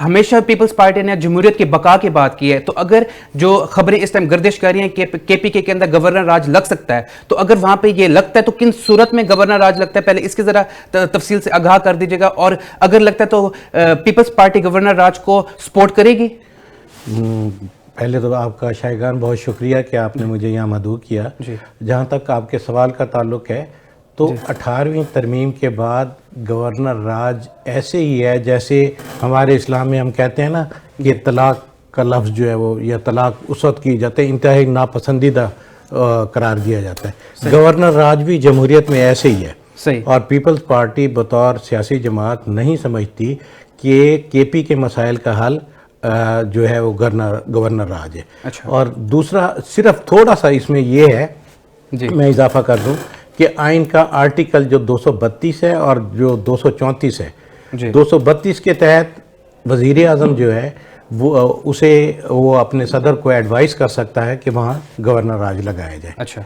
ہمیشہ Peoples party نے جمہوریت کی بقا کی بات کی ہے, تو اگر جو خبریں اس ٹائم گردش کر رہی ہیں کہ کے پی کے اندر گورنر راج لگ سکتا ہے, تو اگر وہاں پہ یہ لگتا ہے تو کن صورت میں گورنر راج لگتا ہے, پہلے اس کی ذرا تفصیل سے آگاہ کر دیجیے گا, اور اگر لگتا ہے تو پیپلز پارٹی گورنر راج کو سپورٹ کرے گی؟ پہلے تو آپ کا شائقان بہت شکریہ کہ آپ نے مجھے یہاں مدعو کیا. جہاں تک آپ کے سوال کا تعلق ہے تو 18ویں ترمیم کے بعد گورنر راج ایسے ہی ہے جیسے ہمارے اسلام میں ہم کہتے ہیں نا کہ طلاق کا لفظ جو ہے وہ, یا طلاق اس وقت کی جاتے ہیں انتہائی ناپسندیدہ قرار دیا جاتا ہے. گورنر راج بھی جمہوریت میں ایسے ہی ہے, اور پیپلز پارٹی بطور سیاسی جماعت نہیں سمجھتی کہ کے پی کے مسائل کا حل جو ہے وہ گورنر راج ہے. اور دوسرا صرف تھوڑا سا اس میں یہ ہے, میں اضافہ کر دوں کہ آئین کا آرٹیکل جو 232 ہے اور جو 234 ہے, 232 کے تحت وزیر اعظم جو ہے وہ اپنے صدر کو ایڈوائز کر سکتا ہے کہ وہاں گورنر راج لگایا جائے.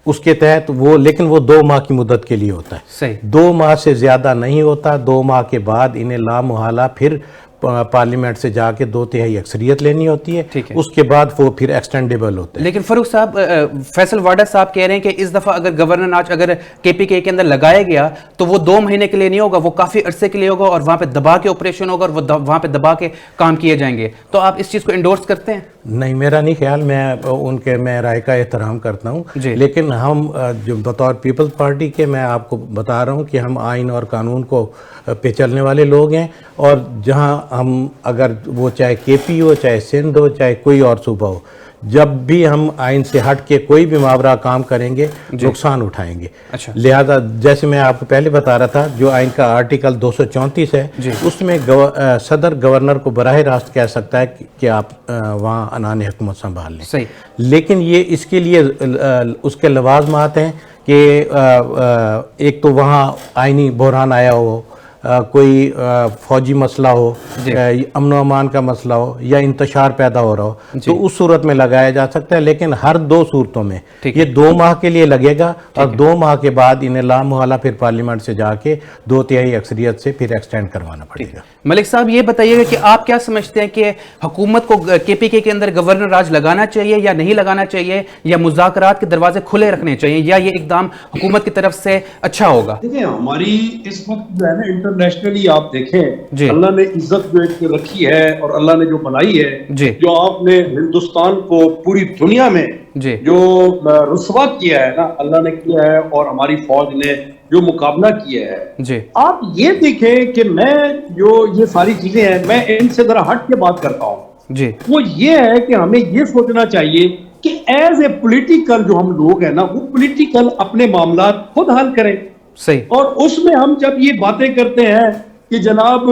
اس کے تحت لیکن وہ 2 ماہ کی مدت کے لیے ہوتا ہے, 2 ماہ سے زیادہ نہیں ہوتا. 2 ماہ کے بعد انہیں لامحالہ پھر پارلیمنٹ سے جا کے 2/3 اکثریت لینی ہوتی ہے, اس کے بعد وہ پھر ایکسٹینڈیبل ہوتے ہیں. لیکن فاروق صاحب, فیصل واڈا صاحب کہہ رہے ہیں کہ اس دفعہ اگر گورنر راج اگر کے پی کے اندر لگایا گیا تو وہ 2 مہینے کے لیے نہیں ہوگا, وہ کافی عرصے کے لیے ہوگا, اور وہاں پہ دبا کے آپریشن ہوگا, اور وہاں پہ دبا کے کام کیے جائیں گے. تو آپ اس چیز کو انڈورس کرتے ہیں؟ نہیں, میرا نہیں خیال, میں رائے کا احترام کرتا ہوں, لیکن ہم جو بطور پیپلز پارٹی کے میں آپ کو بتا رہا ہوں کہ ہم آئین اور قانون کو پہ چلنے والے لوگ ہیں, اور جہاں ہم اگر وہ چاہے کے پی ہو, چاہے سندھ ہو, چاہے کوئی اور صوبہ ہو, جب بھی ہم آئین سے ہٹ کے کوئی بھی ماورا کام کریں گے نقصان اٹھائیں گے. لہذا جیسے میں آپ کو پہلے بتا رہا تھا, جو آئین کا آرٹیکل 234 ہے اس میں صدر گورنر کو براہ راست کہہ سکتا ہے کہ آپ وہاں عنان حکومت سنبھال لیں. لیکن یہ اس کے لیے اس کے لوازمات ہیں کہ ایک تو وہاں آئینی بحران آیا ہو, کوئی فوجی مسئلہ ہو, امن و امان کا مسئلہ ہو, یا انتشار پیدا ہو رہا ہو, تو اس صورت میں لگایا جا سکتا ہے. لیکن ہر 2 صورتوں میں یہ 2 ماہ کے لیے لگے گا, اور 2 ماہ کے بعد انہیں لامحالہ پھر پارلیمنٹ سے جا کے 2/3 اکثریت سے پھر ایکسٹینڈ کروانا پڑے گا. ملک صاحب, یہ بتائیے گا کہ آپ کیا سمجھتے ہیں کہ حکومت کو کے پی کے اندر گورنر راج لگانا چاہیے یا نہیں لگانا چاہیے, یا مذاکرات کے دروازے کھلے رکھنے چاہیے, یا یہ اقدام حکومت کی طرف سے اچھا ہوگا؟ دیکھیں, ہماری اس وقت جو ہے نا انٹرنیشنلی آپ دیکھیں, اللہ نے عزت جو ایک رکھی ہے اور اللہ نے جو بنائی ہے, جو آپ نے ہندوستان کو پوری دنیا میں جو رسوا کیا ہے نا, اللہ نے کیا ہے, اور ہماری فوج نے جو مقابلہ کیا ہے. آپ یہ دیکھیں کہ میں جو یہ ساری چیزیں ہیں, میں ان سے ذرا ہٹ کے بات کرتا ہوں, وہ یہ ہے کہ ہمیں یہ سوچنا چاہیے کہ ایز اے پولیٹیکل جو ہم لوگ ہیں نا, وہ پولیٹیکل اپنے معاملات خود حل کریں. اور اس میں ہم جب یہ باتیں کرتے ہیں کہ جناب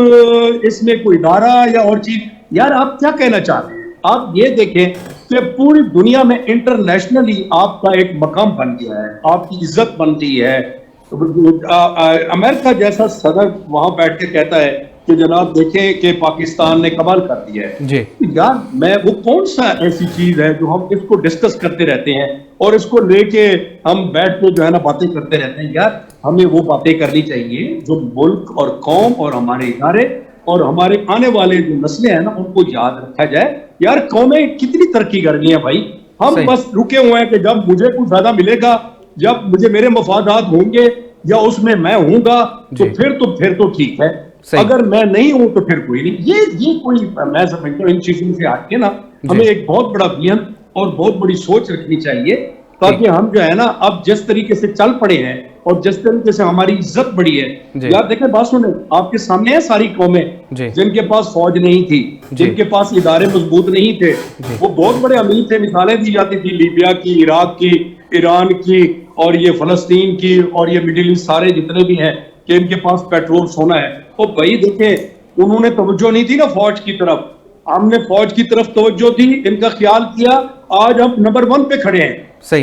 اس میں کوئی ادارہ یا اور چیز, یار آپ کیا کہنا چاہتے ہیں؟ آپ یہ دیکھیں کہ پوری دنیا میں انٹرنیشنلی آپ کا ایک مقام بن گیا ہے, آپ کی عزت بنتی ہے. امریکہ جیسا صدر وہاں بیٹھ کے کہتا ہے کہ جناب دیکھیں کہ پاکستان نے کمال کر دیا ہے. یار میں وہ کون سا ایسی چیز ہے جو ہم اس کو ڈسکس کرتے رہتے ہیں اور اس کو لے کے ہم بیٹھ کے جو ہے نا باتیں کرتے رہتے ہیں؟ یار ہمیں وہ باتیں کرنی چاہیے جو ملک اور قوم اور ہمارے ادارے اور ہمارے آنے والے جو نسلیں ہیں نا, ان کو یاد رکھا جائے. یار قومیں کتنی ترقی کر گئی ہیں بھائی, ہم بس رکے ہوئے ہیں کہ جب مجھے کچھ زیادہ ملے گا, جب مجھے میرے مفادات ہوں گے یا اس میں میں ہوں گا, تو پھر تو ٹھیک ہے, اگر میں نہیں ہوں تو پھر کوئی نہیں. یہ کوئی میں سمجھتا ہوں ان چیزوں سے ہٹ کے نا ہمیں ایک بہت بڑا ویژن اور بہت بڑی سوچ رکھنی چاہیے, تاکہ ہم جو ہے نا اب جس طریقے سے چل پڑے ہیں اور جس طریقے سے ہماری عزت بڑی ہے. یار دیکھیں, بات سنیں, آپ کے سامنے ہیں ساری قومیں جن کے پاس فوج نہیں تھی, جن کے پاس ادارے مضبوط نہیں تھے, وہ بہت بڑے امیر تھے. مثالیں دی جاتی تھی لیبیا کی, عراق کی, ایران کی, اور یہ فلسطین کی, اور یہ مڈل ایسٹ سارے جتنے بھی ہیں کہ ان کے پاس پیٹرول سونا ہے. وہ بھائی دیکھیں, انہوں نے توجہ نہیں تھی نا فوج کی طرف, ہم نے فوج کی طرف توجہ دی, ان کا خیال کیا, آج ہم نمبر 1 پہ کھڑے ہیں.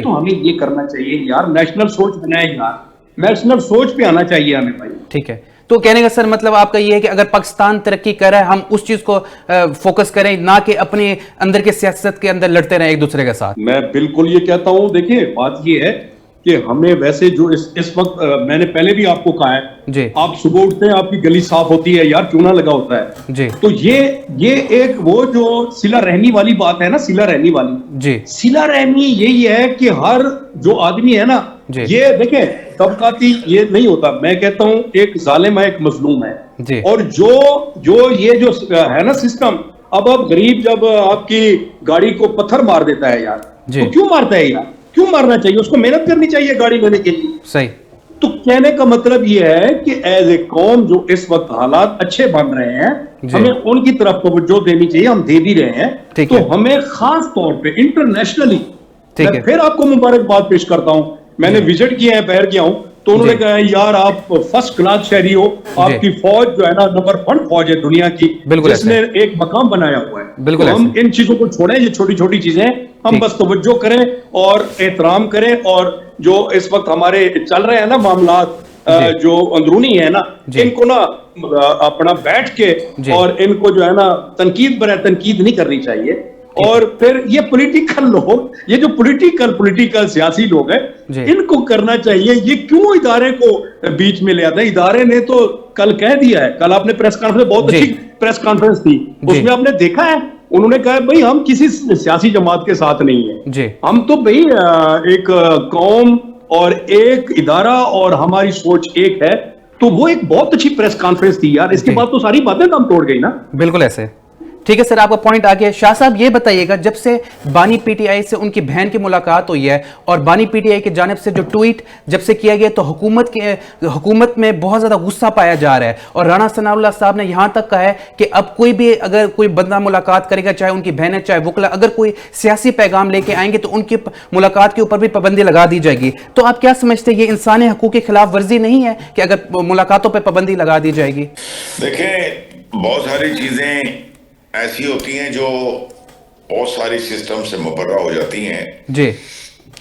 تو ہمیں یہ کرنا چاہیے یار, نیشنل سوچ بنائیں یار, نیشنل سوچ پہ آنا چاہیے ہمیں بھائی. ٹھیک ہے, تو کہنے کا سر مطلب آپ کا یہ ہے کہ اگر پاکستان ترقی کر رہا ہے, ہم اس چیز کو فوکس کریں, نہ کہ اپنے اندر کے سیاست کے اندر لڑتے رہیں ایک دوسرے کے ساتھ. میں بالکل یہ کہتا ہوں. دیکھیں بات یہ ہے کہ ہمیں ویسے جو اس وقت میں نے پہلے بھی آپ کو کہا ہے جی آپ صبح اٹھتے ہیں آپ کی گلی صاف ہوتی ہے یار چونا لگا ہوتا ہے جی تو یہ ایک وہ جو صلہ رحمی والی بات ہے نا صلہ رحمی والی جی صلہ رحمی یہی ہے کہ ہر جو آدمی ہے نا جی یہ دیکھیں طبقاتی یہ نہیں ہوتا میں کہتا ہوں ایک ظالم ہے ایک مظلوم ہے جی اور جو یہ جو ہے نا سسٹم اب غریب جب آپ کی گاڑی کو پتھر مار دیتا ہے یار جی تو کیوں مارتا ہے یار کیوں مارنا چاہیے اس کو محنت کرنی چاہیے گاڑی لینے کے لیے صحیح تو کہنے کا مطلب یہ ہے کہ ایز اے قوم جو اس وقت حالات اچھے بن رہے ہیں جی ہمیں ان کی طرف توجہ دینی چاہیے ہم دے بھی رہے ہیں ٹھیک تو ہے ہمیں خاص طور پہ انٹرنیشنلی ٹھیک میں ہے پھر آپ کو مبارکباد پیش کرتا ہوں میں نے جی وزٹ کیا ہے باہر گیا ہوں تو انہوں نے جی کہا یار آپ فرسٹ کلاس شہری ہو جی آپ کی فوج جو ہے نا نمبر 1 فوج ہے دنیا کی بالکل جس ایسے نے ایک مقام بنایا ہوا ہے بالکل تو ہم ایسے ان چیزوں کو چھوڑیں یہ چھوٹی چھوٹی چیزیں ہم ٹھیک بس توجہ کریں اور احترام کریں اور جو اس وقت ہمارے چل رہے ہیں نا معاملات جی جو اندرونی ہے نا جی ان کو نا اپنا بیٹھ کے جی اور ان کو جو ہے نا تنقید پر تنقید نہیں کرنی چاہیے ٹھیک اور ہے پھر یہ پولیٹیکل لوگ یہ جو پولیٹیکل سیاسی لوگ ہیں جی ان کو کرنا چاہیے یہ کیوں ادارے کو بیچ میں لے آتا ہے ادارے نے تو کل کہہ دیا ہے کل آپ نے پریس کانفرنس بہت جی اچھی پریس کانفرنس تھی اس جی میں آپ نے دیکھا ہے انہوں نے کہا بھائی ہم کسی سیاسی جماعت کے ساتھ نہیں ہیں جی ہم تو بھائی ایک قوم اور ایک ادارہ اور ہماری سوچ ایک ہے تو وہ ایک بہت اچھی پریس کانفرنس تھی یار اس کے جی بعد تو ساری باتیں دم توڑ گئی نا بالکل ایسے ٹھیک ہے سر آپ کا پوائنٹ آگیا شاہ صاحب یہ بتائیے گا جب سے بانی پی ٹی آئی سے ان کی بہن کی ملاقات ہوئی ہے اور بانی پی ٹی آئی کی جانب سے جو ٹویٹ جب سے کیا گیا تو حکومت میں بہت زیادہ غصہ پایا جا رہا ہے اور رانا ثناء اللہ صاحب نے یہاں تک کہا ہے کہ اب کوئی بھی اگر کوئی بندہ ملاقات کرے گا چاہے ان کی بہنیں چاہے وکلا اگر کوئی سیاسی پیغام لے کے آئیں گے تو ان کی ملاقات کے اوپر بھی پابندی لگا دی جائے گی تو آپ کیا سمجھتے ہیں یہ انسانی حقوق کی خلاف ورزی نہیں ہے کہ اگر ملاقاتوں پہ پابندی لگا دی جائے گی؟ دیکھیں بہت ساری چیزیں ایسی ہوتی ہیں جو بہت ساری سسٹم سے مبرہ ہو جاتی ہیں جی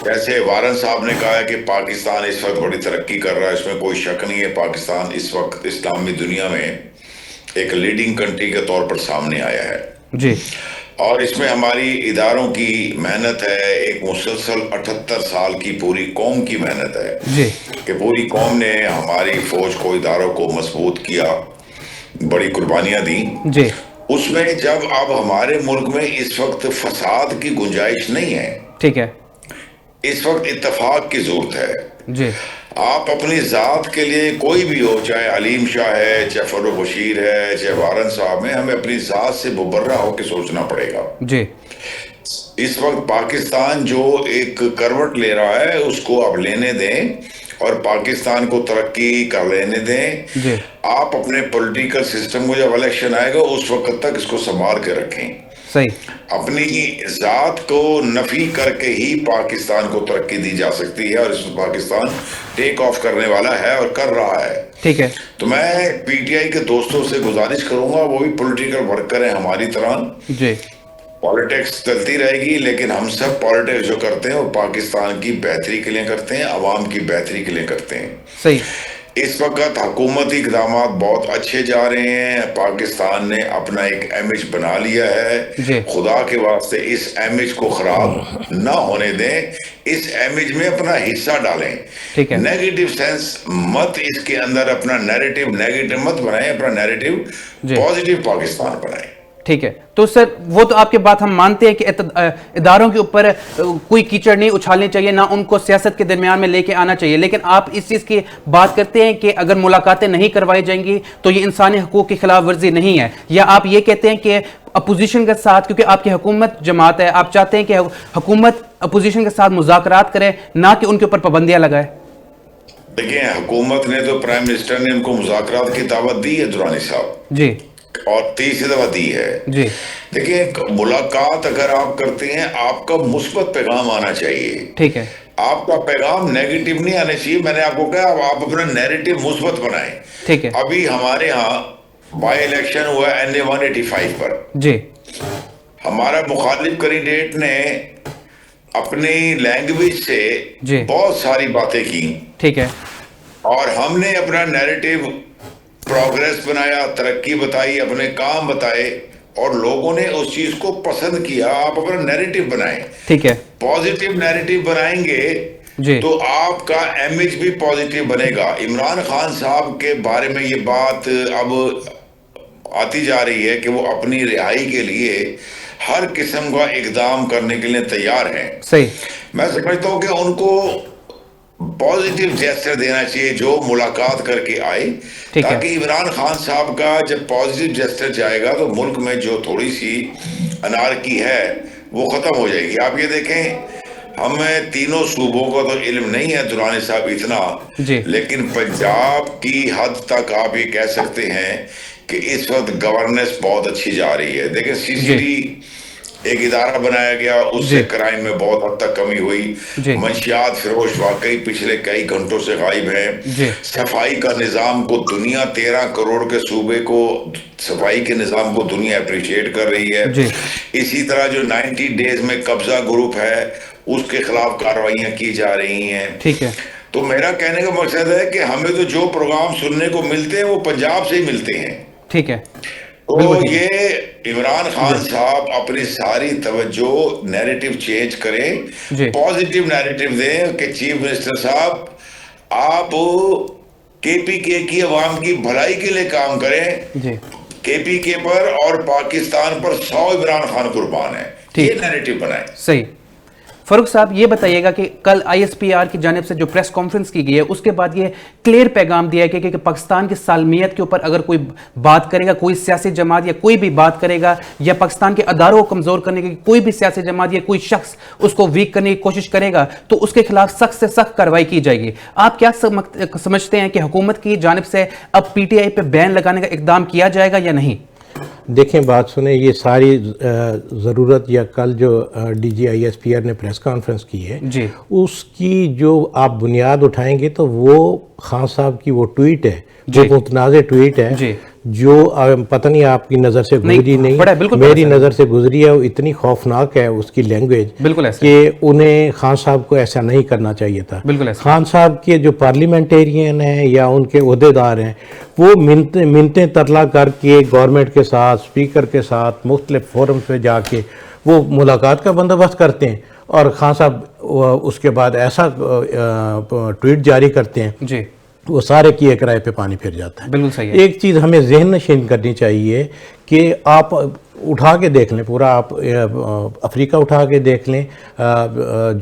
جیسے وارن صاحب نے کہا ہے کہ پاکستان اس وقت بڑی ترقی کر رہا ہے اس میں کوئی شک نہیں ہے پاکستان اس وقت اسلامی دنیا میں ایک لیڈنگ کنٹری کے طور پر سامنے آیا ہے جی اور اس میں ہماری اداروں کی محنت ہے ایک مسلسل 78 سال کی پوری قوم کی محنت ہے جی کہ پوری قوم نے ہماری فوج کو اداروں کو مضبوط کیا بڑی قربانیاں دیں جی اس میں جب اب ہمارے ملک میں اس وقت فساد کی گنجائش نہیں ہے ٹھیک ہے اس وقت اتفاق کی ضرورت ہے جی آپ اپنی ذات کے لیے کوئی بھی ہو چاہے علیم شاہ ہے چاہے فروغ بشیر ہے چاہے وارن صاحب ہے ہمیں اپنی ذات سے مبرہ ہو کے سوچنا پڑے گا جی اس وقت پاکستان جو ایک کروٹ لے رہا ہے اس کو اب لینے دیں اور پاکستان کو ترقی کر لینے دیں جی آپ اپنے پولیٹیکل سسٹم کو جب الیکشن آئے گا اس وقت تک اس کو سنبھال کے رکھیں صحیح اپنی ذات کو نفی کر کے ہی پاکستان کو ترقی دی جا سکتی ہے اور اس میں پاکستان ٹیک آف کرنے والا ہے اور کر رہا ہے ٹھیک ہے تو میں پی ٹی آئی کے دوستوں سے گزارش کروں گا وہ بھی پولیٹیکل ورکر ہیں ہماری طرح جی پالیٹکس چلتی رہے گی لیکن ہم سب پالیٹکس جو کرتے ہیں وہ پاکستان کی بہتری کے لیے کرتے ہیں عوام کی بہتری کے لیے کرتے ہیں صحیح اس وقت حکومتی اقدامات بہت اچھے جا رہے ہیں پاکستان نے اپنا ایک امیج بنا لیا ہے جی خدا کے واسطے اس امیج کو خراب نہ ہونے دیں اس امیج میں اپنا حصہ ڈالیں ٹھیک ہے نیگیٹو سینس مت اس کے اندر اپنا نیریٹو نیگیٹو مت بنائیں اپنا نیریٹو جی پازیٹیو پاکستان بنائیں ٹھیک ہے تو سر وہ تو آپ کے بات ہم مانتے ہیں کہ اداروں کے اوپر کوئی کیچڑ نہیں اچھالنی چاہیے نہ ان کو سیاست کے درمیان میں لے کے آنا چاہیے لیکن آپ اس چیز کی بات کرتے ہیں کہ اگر ملاقاتیں نہیں کروائی جائیں گی تو یہ انسانی حقوق کی خلاف ورزی نہیں ہے یا آپ یہ کہتے ہیں کہ اپوزیشن کے ساتھ کیونکہ آپ کی حکومت جماعت ہے آپ چاہتے ہیں کہ حکومت اپوزیشن کے ساتھ مذاکرات کرے نہ کہ ان کے اوپر پابندیاں لگائے؟ دیکھیں حکومت نے تو پرائم منسٹر نے ان کو مذاکرات کی دعوت دی ہے درانی صاحب جی اور تیسری دفعہ دی ہے جی دیکھیں ملاقات اگر آپ کرتے ہیں آپ کا مثبت پیغام آنا چاہیے ٹھیک ہے آپ کا پیغام نیگیٹو نہیں آنا چاہیے میں نے آپ کو کہا آپ اپنا نیریٹو مثبت بنائیں ٹھیک ہے ابھی ہمارے ہاں بائی الیکشن ہوا ہے NA-185 پر جی ہمارا مخالف کینڈیڈیٹ نے اپنی لینگویج سے جی بہت ساری باتیں کی ٹھیک ہے اور ہم نے اپنا نیریٹو پروگریس بنایا ترقی بتائی اپنے کام بتائے اور لوگوں نے اس چیز کو پسند کیا آپ اپنا نیریٹو بنائیں ٹھیک ہے پازیٹیو نیریٹو بنائیں گے تو آپ کا امیج بھی پازیٹیو بنے گا. عمران خان صاحب کے بارے میں یہ بات اب آتی جا رہی ہے کہ وہ اپنی رہائی کے لیے ہر قسم کا اقدام کرنے کے لیے تیار ہیں. صحیح. میں سمجھتا ہوں کہ ان کو پازیٹیو جیسچر دینا چاہیے جو ملاقات کر کے آئے, تاکہ عمران خان صاحب کا جب پازیٹیو جیسچر جائے گا تو ملک میں جو تھوڑی سی انارکی ہے وہ ختم ہو جائے گی. آپ یہ دیکھیں, ہمیں تینوں صوبوں کا تو علم نہیں ہے درانی صاحب اتنا, لیکن پنجاب کی حد تک آپ یہ کہہ سکتے ہیں کہ اس وقت گورننس بہت اچھی جا رہی ہے. دیکھیں سی سی ڈی ایک ادارہ بنایا گیا, اس سے کرائم میں بہت حد تک کمی ہوئی. منشیات فروش واقعی پچھلے کئی گھنٹوں سے غائب ہیں. صفائی کا نظام کو دنیا 13 کروڑ کے صوبے کو صفائی کے نظام کو دنیا اپریشیٹ کر رہی ہے. اسی طرح جو 90 ڈیز میں قبضہ گروپ ہے اس کے خلاف کارروائیاں کی جا رہی ہیں. ٹھیک ہے. تو میرا کہنے کا مقصد ہے کہ ہمیں تو جو پروگرام سننے کو ملتے ہیں وہ پنجاب سے ہی ملتے ہیں. ٹھیک ہے. تو یہ عمران خان صاحب اپنی ساری توجہ نیریٹو چینج کریں, پازیٹیو نیریٹو دیں کہ چیف منسٹر صاحب آپ کے پی کے کی عوام کی بھلائی کے لیے کام کریں. کے پی کے پر اور پاکستان پر 100 عمران خان قربان ہیں, یہ نیریٹو بنائیں. صحیح. فاروق صاحب یہ بتائیے گا کہ کل آئی ایس پی آر کی جانب سے جو پریس کانفرنس کی گئی ہے اس کے بعد یہ کلیئر پیغام دیا گیا کہ پاکستان کی سالمیت کے اوپر اگر کوئی بات کرے گا, کوئی سیاسی جماعت یا کوئی بھی بات کرے گا یا پاکستان کے اداروں کو کمزور کرنے کی کوئی بھی سیاسی جماعت یا کوئی شخص اس کو ویک کرنے کی کوشش کرے گا تو اس کے خلاف سخت سے سخت کارروائی کی جائے گی. آپ کیا سمجھتے ہیں کہ حکومت کی جانب سے اب پی ٹی آئی پہ بین لگانے کا اقدام کیا جائے گا یا نہیں؟ دیکھیں بات سنیں, یہ ساری ضرورت یا کل جو D G I S P R نے پریس کانفرنس کی ہے اس کی جو آپ بنیاد اٹھائیں گے تو وہ خان صاحب کی وہ ٹویٹ ہے جو متنازع ٹویٹ ہے جو پتہ نہیں آپ کی نظر سے گزری نہیں, میری نظر سے گزری ہے. وہ اتنی خوفناک ہے اس کی لینگویج کہ انہیں خان صاحب کو ایسا نہیں کرنا چاہیے تھا. خان صاحب کے جو پارلیمنٹیرین ہیں یا ان کے عہدیدار ہیں وہ منتیں ترلا کر کے گورنمنٹ کے ساتھ, اسپیکر کے ساتھ مختلف فورمز پہ جا کے وہ ملاقات کا بندوبست کرتے ہیں اور خان صاحب اس کے بعد ایسا ٹویٹ جاری کرتے ہیں وہ سارے کی ایک رائے پہ پانی پھر جاتا ہے. بالکل صحیح ہے. ایک چیز ہمیں ذہن نشین کرنی چاہیے کہ آپ اٹھا کے دیکھ لیں, پورا آپ افریقہ اٹھا کے دیکھ لیں,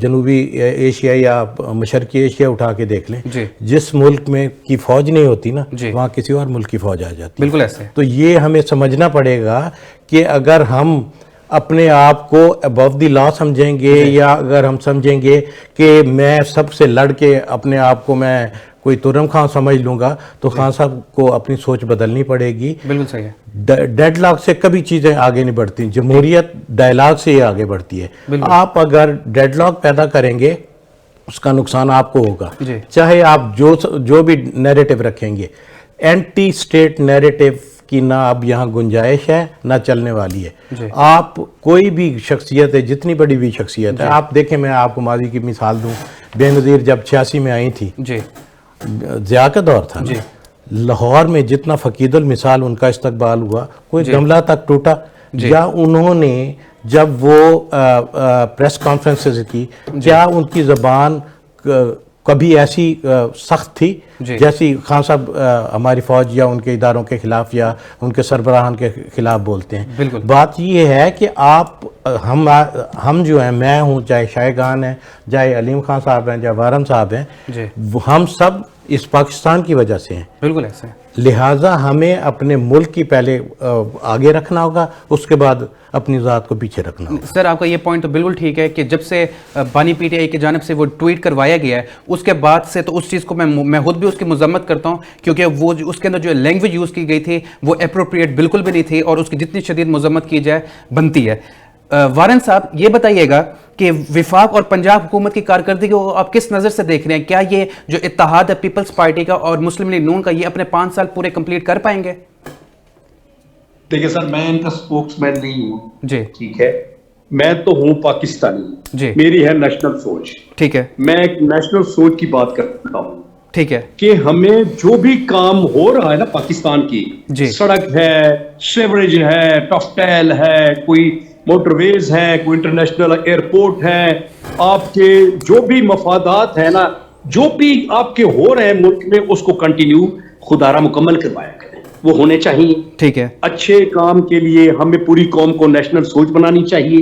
جنوبی ایشیا یا مشرقی ایشیا اٹھا کے دیکھ لیں, جس ملک میں کی فوج نہیں ہوتی نا وہاں کسی اور ملک کی فوج آ جاتی. بالکل ایسے. تو یہ ہمیں سمجھنا پڑے گا کہ اگر ہم اپنے آپ کو ابو دی لا سمجھیں گے یا اگر ہم سمجھیں گے کہ میں سب سے لڑ کے اپنے آپ کو میں کوئی ترم خان سمجھ لوں گا تو خان صاحب کو اپنی سوچ بدلنی پڑے گی. بالکل صحیح ہے. ڈیڈ لاک سے کبھی چیزیں آگے نہیں بڑھتی, جمہوریت ڈائلاگ سے ہی آگے بڑھتی ہے. آپ اگر ڈیڈ لاک پیدا کریں گے اس کا نقصان آپ کو ہوگا, چاہے آپ جو بھی نیریٹو رکھیں گے. اینٹی اسٹیٹ نیریٹو کی نہ اب یہاں گنجائش ہے نہ چلنے والی ہے. آپ کوئی بھی شخصیت ہے, جتنی بڑی بھی شخصیت ہے, آپ دیکھیں میں آپ کو ماضی کی مثال دوں, بے نظیر جب 86 میں آئی تھی ضیاء کا دور تھا, لاہور میں جتنا فقید المثال ان کا استقبال ہوا, کوئی گملہ تک ٹوٹا. یا انہوں نے جب وہ پریس کانفرنسز کی, کیا ان کی زبان کبھی ایسی سخت تھی جیسی خان صاحب ہماری فوج یا ان کے اداروں کے خلاف یا ان کے سربراہان کے خلاف بولتے ہیں؟ بات یہ ہے کہ آپ ہم جو ہیں, میں ہوں, چاہے شائقان ہیں, چاہے علیم خان صاحب ہیں, چاہے وارن صاحب ہیں, ہم سب اس پاکستان کی وجہ سے ہیں. بالکل ایسے. لہٰذا ہمیں اپنے ملک کی پہلے آگے رکھنا ہوگا, اس کے بعد اپنی ذات کو پیچھے رکھنا ہوگا. سر آپ کا یہ پوائنٹ تو بالکل ٹھیک ہے کہ جب سے بانی پی ٹی آئی کی جانب سے وہ ٹویٹ کروایا گیا ہے اس کے بعد سے تو اس چیز کو میں خود بھی اس کی مذمت کرتا ہوں, کیونکہ وہ اس کے اندر جو لینگویج یوز کی گئی تھی وہ اپروپریٹ بالکل بھی نہیں تھی اور اس کی جتنی شدید مذمت کی جائے بنتی ہے. وارن صاحب یہ بتائیے گا کہ وفاق اور پنجاب حکومت کی کارکردگی کو آپ کس نظر سے دیکھ رہے ہیں؟ کیا یہ جو اتحاد ہے پیپلز پارٹی کا اور مسلم لیگ نون کا یہ اپنے 5 سال پورے کمپلیٹ کر پائیں گے؟ دیکھیں سر, میں ان کا سپوکس مین نہیں ہوں, ٹھیک ہے, میں تو ہوں پاکستانی, میری ہے نیشنل سوچ, ٹھیک ہے, میں ایک نیشنل سوچ کی بات کرتا ہوں, ٹھیک ہے, کہ ہمیں جو بھی کام ہو رہا ہے نا پاکستان کی, سڑک ہے, سیوریج ہے, ٹاف ٹیل ہے, کوئی موٹر ویز ہے, کوئی انٹرنیشنل ایئرپورٹ ہے, آپ کے جو بھی مفادات ہیں نا، جو بھی آپ کے ہو رہے ہیں ملک میں، اس کو کنٹینیو خدا را مکمل کروایا کریں، وہ ہونے چاہیے. ٹھیک ہے. اچھے کام کے لیے ہمیں پوری قوم کو نیشنل سوچ بنانی چاہیے.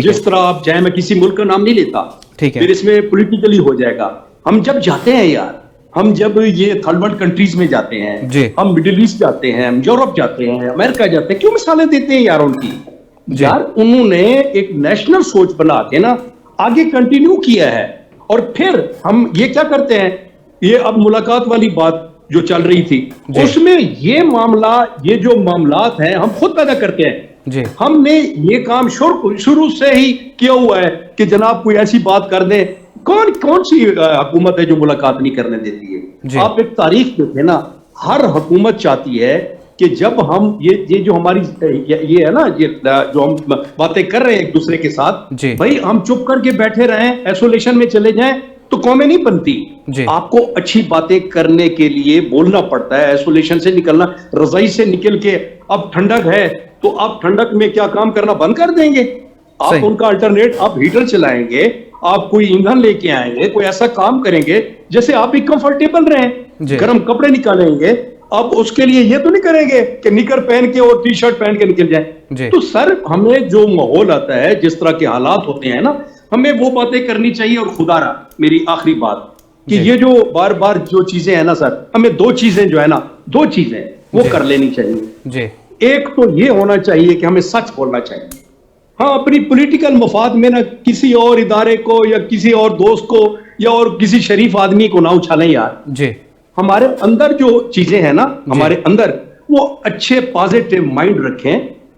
جس طرح آپ چاہے، میں کسی ملک کا نام نہیں لیتا، پھر اس میں پولیٹیکلی ہو جائے گا. ہم جب جاتے ہیں یار، ہم جب یہ تھرڈ ورلڈ کنٹریز میں جاتے ہیں، ہم مڈل ایسٹ جاتے ہیں، ہم یورپ جاتے ہیں، امریکہ جاتے ہیں، کیوں مثالیں دیتے ہیں یار ان کی؟ یار انہوں نے ایک نیشنل سوچ بنا کے نا آگے کنٹینیو کیا ہے. اور پھر ہم یہ کیا کرتے ہیں، یہ اب ملاقات والی بات جو چل رہی تھی، اس میں یہ معاملہ، یہ جو معاملات ہیں ہم خود پیدا کرتے ہیں. ہم نے یہ کام شروع سے ہی کیا ہوا ہے کہ جناب کوئی ایسی بات کر دیں. کون سی حکومت ہے جو ملاقات نہیں کرنے دیتی ہے؟ آپ ایک تاریخ دیکھیں نا، ہر حکومت چاہتی ہے کہ جب ہم یہ جو ہماری یہ ہے نا، جو ہم باتیں کر رہے ہیں ایک دوسرے کے ساتھ، بھائی ہم چپ کر کے بیٹھے رہیں، ایسولیشن میں چلے جائیں تو قومیں نہیں بنتی. آپ کو اچھی باتیں کرنے کے لیے بولنا پڑتا ہے، ایسولیشن سے نکلنا. رضائی سے نکل کے اب ٹھنڈک ہے تو آپ ٹھنڈک میں کیا کام کرنا بند کر دیں گے؟ آپ ان کا الٹرنیٹ، آپ ہیٹر چلائیں گے، آپ کوئی ایندھن لے کے آئیں گے، کوئی ایسا کام کریں گے جیسے آپ بھی کمفرٹیبل رہیں. گرم کپڑے نکالیں گے، آپ اس کے لیے یہ تو نہیں کریں گے کہ نکر پہن کے اور ٹی شرٹ پہن کے نکل جائیں. تو سر ہمیں جو ماحول آتا ہے، جس طرح کے حالات ہوتے ہیں نا، ہمیں وہ باتیں کرنی چاہیے. اور خدا را میری آخری بات کہ یہ جو بار بار جو چیزیں ہیں نا سر، ہمیں دو چیزیں جو ہے نا، دو چیزیں وہ کر لینی چاہیے. ایک تو یہ ہونا چاہیے کہ ہمیں سچ بولنا چاہیے. ہاں، اپنی پولیٹیکل مفاد میں نہ کسی اور ادارے کو یا کسی اور دوست کو یا اور کسی شریف آدمی کو نہ اچھالیں یار. ہمارے اندر جو چیزیں ہیں نا، ہمارے اندر وہ اچھے پازیٹیو مائنڈ رکھیں،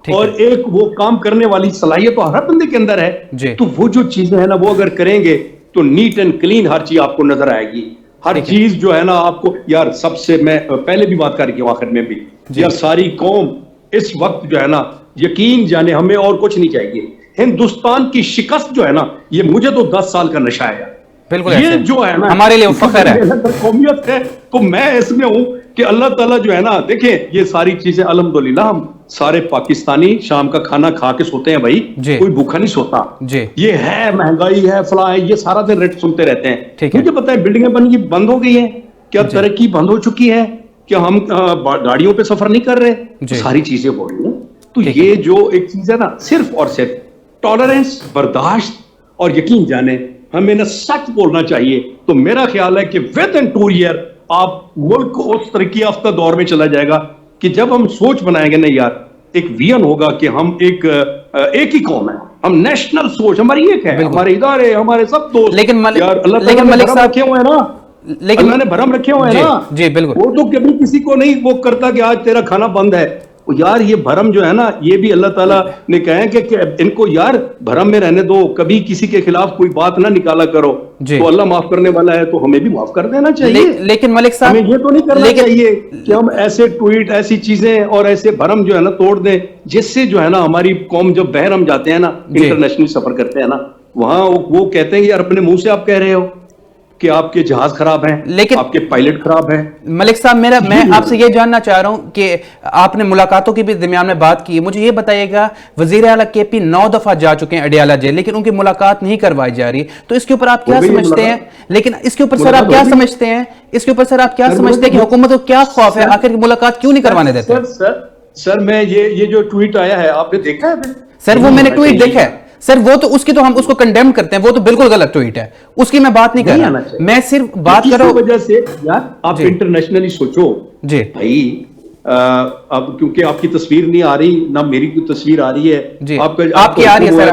اور ایک وہ کام کرنے والی صلاحیت تو ہر بندے کے اندر ہے. تو وہ جو چیزیں ہیں نا، وہ اگر کریں گے تو نیٹ اینڈ کلین ہر چیز آپ کو نظر آئے گی. ہر چیز جو ہے نا آپ کو یار، سب سے میں پہلے بھی بات کر کے آخر میں بھی، یار ساری قوم اس وقت جو ہے نا، یقین جانے ہمیں اور کچھ نہیں چاہیے. ہندوستان کی شکست جو ہے نا، یہ مجھے تو 10 سال کا نشہ ہے. بالکل یہ جو ہے نا ہمارے لیے فخر ہے، قومیت ہے. تو میں اس میں ہوں کہ اللہ تعالیٰ جو ہے نا، دیکھیں یہ ساری چیزیں الحمدللہ ہم سارے پاکستانی شام کا کھانا کھا کے سوتے ہیں بھائی، کوئی بھوکا نہیں سوتا. یہ ہے مہنگائی ہے، فلاں ہے، یہ سارا دن ریٹ سنتے رہتے ہیں. مجھے پتا ہے بلڈنگیں بند ہو گئی ہیں، کیا ترقی بند ہو چکی ہے، کیا ہم گاڑیوں پہ سفر نہیں کر رہے، ساری چیزیں ہو رہی ہیں. تو یہ جو ایک چیز ہے نا، صرف اور صرف ٹالرنس، برداشت اور یقین جانے، ہمیں نا سچ بولنا چاہیے. تو میرا خیال ہے کہ ود ان 2 ایئر آپ ملک اس ترقی یافتہ دور میں چلا جائے گا کہ جب ہم سوچ بنائیں گے نا یار، ایک ویژن ہوگا کہ ہم ایک ہی قوم ہے، ہم نیشنل سوچ ہماری ایک ہے، ہمارے ادارے، ہمارے سب دوست. لیکن اللہ تعالیٰ نے بھرم رکھے ہوئے ہیں نا، اللہ نے بھرم رکھے ہوئے ہیں نا. جی بالکل. وہ تو کبھی کسی کو نہیں وہ کرتا کہ آج تیرا کھانا بند ہے. یار یہ بھرم جو ہے نا، یہ بھی اللہ تعالیٰ نے کہا ہے کہ ان کو یار بھرم میں رہنے دو، کبھی کسی کے خلاف کوئی بات نہ نکالا کرو. تو اللہ معاف کرنے والا ہے، تو ہمیں بھی معاف کر دینا چاہیے. لیکن ملک صاحب ہمیں یہ تو نہیں کرنا چاہیے کہ ہم ایسے ٹویٹ، ایسی چیزیں اور ایسے بھرم جو ہے نا توڑ دیں، جس سے جو ہے نا ہماری قوم جب بحر ہم جاتے ہیں نا، انٹرنیشنل سفر کرتے ہیں نا، وہاں وہ کہتے ہیں یار اپنے منہ سے آپ کہہ رہے ہو کہ آپ کے جہاز خراب ہیں، لیکن آپ کے پائلٹ خراب ہیں. ملک صاحب میں آپ سے یہ جاننا چاہ رہا ہوں کہ آپ نے ملاقاتوں کے بھی درمیان میں بات کی، مجھے یہ بتائیے گا، وزیر اعلیٰ کے پی 9 دفعہ جا چکے ہیں اڈیالہ جیل، لیکن ان کی ملاقات نہیں کروائی جا رہی. تو اس کے اوپر آپ کیا سمجھتے ہیں؟ لیکن اس کے اوپر سر آپ کیا سمجھتے ہیں؟ اس کے اوپر سر آپ کیا سمجھتے ہیں کہ حکومت کو کیا خوف ہے، آخر ملاقات کیوں نہیں کروانے دیتے؟ سر میں یہ جو ٹویٹ آیا ہے آپ نے دیکھا ہے؟ سر وہ میں نے ٹویٹ دیکھا ہے سر، وہ تو اس کی تو ہم اس کو کنڈیم کرتے ہیں، وہ تو بالکل غلط ٹویٹ ہے، اس کی میں بات نہیں کر رہا. میں صرف بات کر رہا ہوں وجہ سے یار آپ انٹرنیشنلی سوچو جی بھائی. اب کیونکہ آپ کی تصویر نہیں آ رہی، نہ میری کوئی تصویر آ رہی ہے. جی آپ کی آ رہی ہے سر،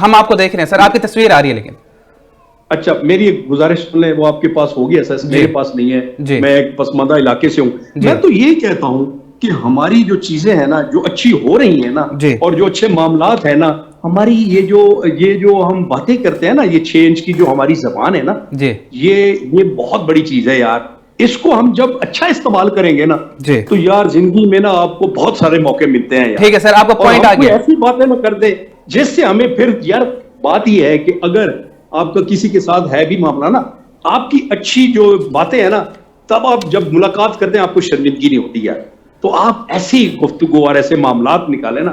ہم آپ کو دیکھ رہے ہیں سر، آپ کی تصویر آ رہی ہے. لیکن اچھا میری ایک گزارش سن لیں، وہ آپ کے پاس ہوگی ایسا، میرے پاس نہیں ہے، میں ایک پسماندہ علاقے سے ہوں. میں تو یہی کہتا ہوں کہ ہماری جو چیزیں ہیں نا، جو اچھی ہو رہی ہیں نا، اور جو اچھے معاملات ہیں نا، ہماری یہ جو ہم باتیں کرتے ہیں نا، یہ 6 انچ کی جو ہماری زبان ہے نا، یہ بہت بڑی چیز ہے یار. اس کو ہم جب اچھا استعمال کریں گے نا، تو یار زندگی میں نا آپ کو بہت سارے موقع ملتے ہیں. ٹھیک ہے سر، آپ کا پوائنٹ آ گیا. ایسی باتیں نہ کر دیں جس سے ہمیں پھر یار بات یہ ہے کہ اگر آپ کا کسی کے ساتھ ہے بھی معاملہ نا، آپ کی اچھی جو باتیں ہیں نا، تب آپ جب ملاقات کرتے ہیں آپ کو شرمندگی نہیں ہوتی ہے. تو آپ ایسی گفتگو اور ایسے معاملات نکالیں نا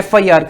FIR,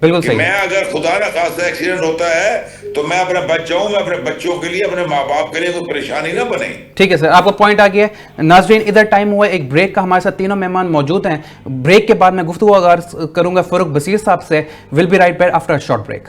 بالکل صحیح. میں اگر خدا نہ خواستہ ایکسیڈنٹ ہوتا ہے تو میں اپنا بچہ ہوں, میں اپنے بچوں کے لیے, اپنے ماں باپ کے لیے کوئی پریشانی نہ بنے. ٹھیک ہے سر, آپ کا پوائنٹ آ گیا ہے. ناظرین ادھر ٹائم ہوا ہے ایک بریک کا, ہمارے ساتھ تینوں مہمان موجود ہیں. بریک کے بعد میں گفتگو آغاز کروں گا فاروق بصیر صاحب سے. Will be right back after a short break.